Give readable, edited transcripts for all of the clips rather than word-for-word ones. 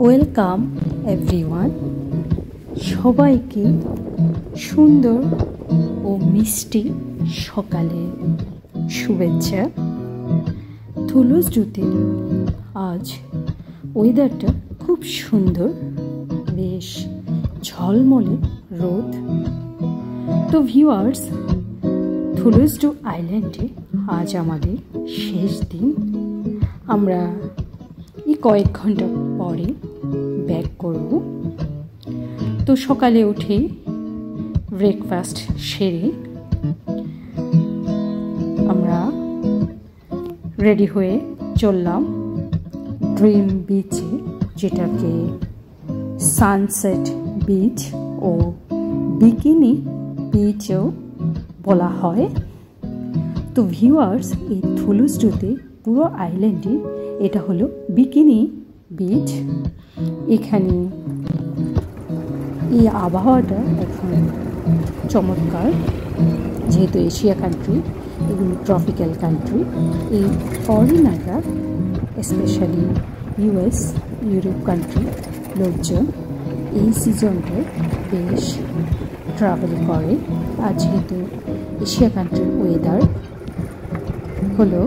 Welcome everyone, সবাইকে সুন্দর ও মিষ্টি সকালে শুভেচ্ছা। থুলুজডুতে আজ ওয়েদারটা খুব সুন্দর, বেশ ঝলমলে রোদ। তো ভিউয়ার্স, থুলুজডু আইল্যান্ডে আজ আমাদের শেষ দিন। আমরা কয়েক ঘন্টা পরে ব্যাক করব। তো সকালে উঠেই ব্রেকফাস্ট সেরে আমরা রেডি হয়ে চললাম ড্রিম বিচে, যেটাকে সানসেট বিচ ও বিকিনি বিচও বলা হয়। তো ভিউয়ার্স, এই থুলুজডুতে পুরো আইল্যান্ডে এটা হলো বিকিনি বিচ। এখানে এই আবহাওয়াটা এখন চমৎকার, যেহেতু এশিয়া কান্ট্রি, এগুলো ট্রপিক্যাল কান্ট্রি। এই ফরেনাররা, স্পেশালি ইউরোপ কান্ট্রি লোকজন এই সিজনটায় বেশ ট্রাভেল করে। আর যেহেতু এশিয়া কান্ট্রির ওয়েদার হলো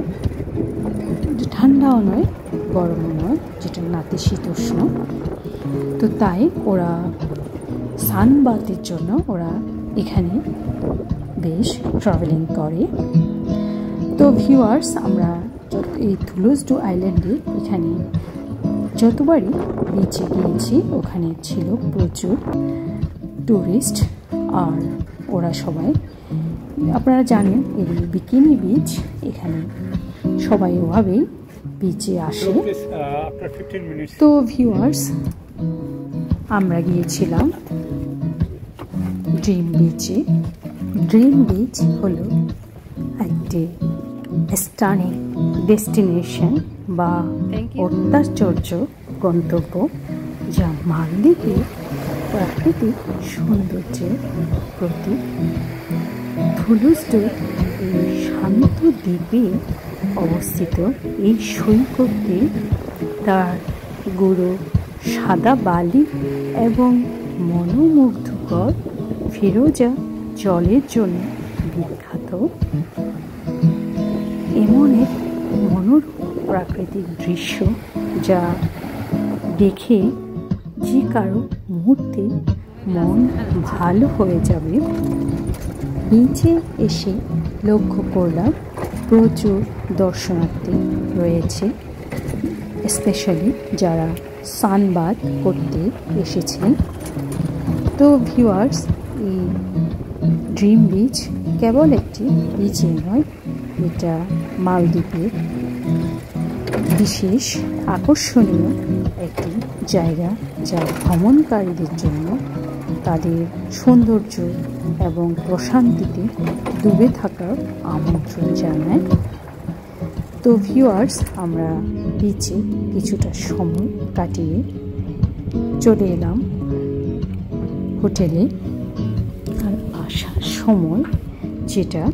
ঠান্ডাও নয় গরমও নয়, যেটা নাতিশীতোষ্ণ, তো তাই ওরা সানবাথের জন্য ওরা এখানে বেশ ট্রাভেলিং করে। তো ভিউয়ার্স, আমরা এই থুলুজডু আইল্যান্ডে এখানে যতবারই বিচে গিয়েছি ওখানে ছিল প্রচুর টুরিস্ট। আর ওরা সবাই, আপনারা জানেন, এগুলো বিকিনি বিচ, এখানে সবাই ওভাবেই বিচে আসে। তো ভিউয়ার্স, আমরা গিয়েছিলাম ড্রিম বিচে। ড্রিম বিচ হলো একটি স্টানিং ডেস্টিনেশন বা অত্যাশ্চর্য গন্তব্য, যা মালদ্বীপের প্রাকৃতিক সৌন্দর্যের প্রতীক। থুলুজডুর এই শান্ত দ্বীপে অবস্থিত এই সৈকতটি তার গুঁড়ো সাদা বালি এবং মনোমুগ্ধকর ফিরোজা জলের জন্য বিখ্যাত। এমন এক মনোরম প্রাকৃতিক দৃশ্য যা দেখে যে কারো মুহূর্তে মন ভালো হয়ে যাবে। বিচে এসে লক্ষ্য করলাম প্রচুর দর্শনার্থী রয়েছে, স্পেশালি যারা সানবাথ করতে এসেছেন। তো ভিউয়ার্স, এই ড্রিম বিচ কেবল একটি বিচে নয়, এটা মালদ্বীপের বিশেষ আকর্ষণীয় একটি জায়গা, যা ভ্রমণকারীদের জন্য তাদের সৌন্দর্য এবং প্রশান্তিতে ডুবে থাকার আমন্ত্রণ জানায়। তো ভিউয়ার্স, আমরা বিচে কিছুটা সময় কাটিয়ে চলে এলাম হোটেলে। আর আসার সময় যেটা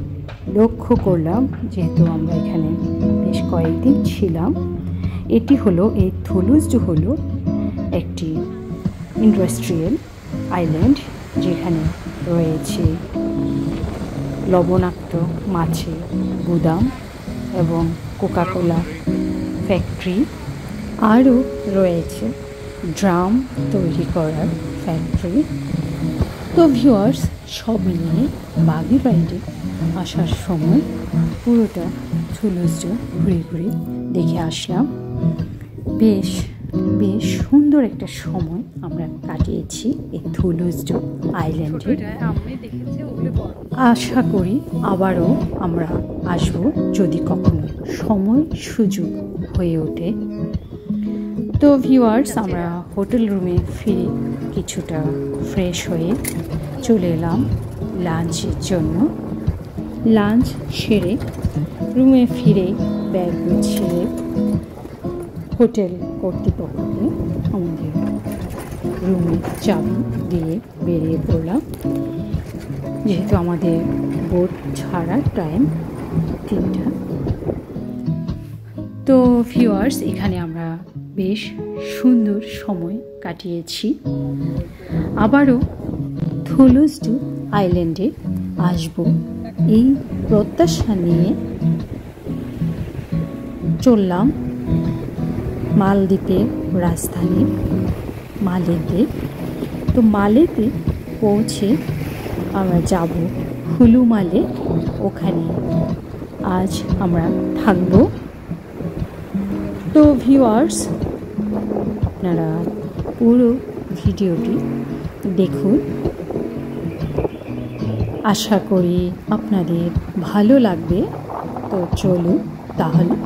লক্ষ্য করলাম, যেহেতু আমরা এখানে বেশ কয়েকদিন ছিলাম, এটি হলো, এই থুলুজডু হলো একটি ইন্ডাস্ট্রিয়াল আইল্যান্ড, যেখানে রয়েছে লবণাক্ত মাছের গুদাম এবং কোকাকোলা ফ্যাক্টরি, আরও রয়েছে ড্রাম তৈরি করার ফ্যাক্টরি। তো ভিউয়ার্স, সব মিলিয়ে বাগি বাইরে আসার সময় পুরোটা থুলুজডু ঘুরে ঘুরে দেখে আসলাম। বেশ সুন্দর একটা সময় আমরা কাটিয়েছি এই থুলুজডু আইল্যান্ডে। আশা করি আবারও আমরা আসবো, যদি কখনো সময় সুযোগ হয়ে ওঠে। তো ভিউয়ার্স, আমরা হোটেল রুমে ফিরে কিছুটা ফ্রেশ হয়ে চলে এলাম লাঞ্চের জন্য। লাঞ্চ সেরে রুমে ফিরে ব্যাগ গুছিয়ে হোটেল কর্তৃপক্ষকে আমাদের রুমে চাবি দিয়ে বেরিয়ে পড়লাম, যেহেতু আমাদের বোট ছাড়ার টাইম 3টা। তো ভিউয়ার্স, এখানে আমরা বেশ সুন্দর সময় কাটিয়েছি। আবারও থুলুজডু আইল্যান্ডে আসব এই প্রত্যাশা নিয়ে চললাম মালদ্বীপের রাজধানী মালেতে। তো মালেতে পৌঁছে আমরা যাব হুলু মালে, ওখানে আজ আমরা থাকব। তো ভিউয়ার্স, আপনারা পুরো ভিডিওটি দেখুন, আশা করি আপনাদের ভালো লাগবে। তো চলুন তাহলে।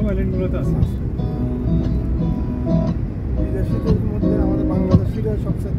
আইল্যান্ডগুলোতে আছে। বিদেশিদের মধ্যে আমাদের বাংলাদেশিরা সবচেয়ে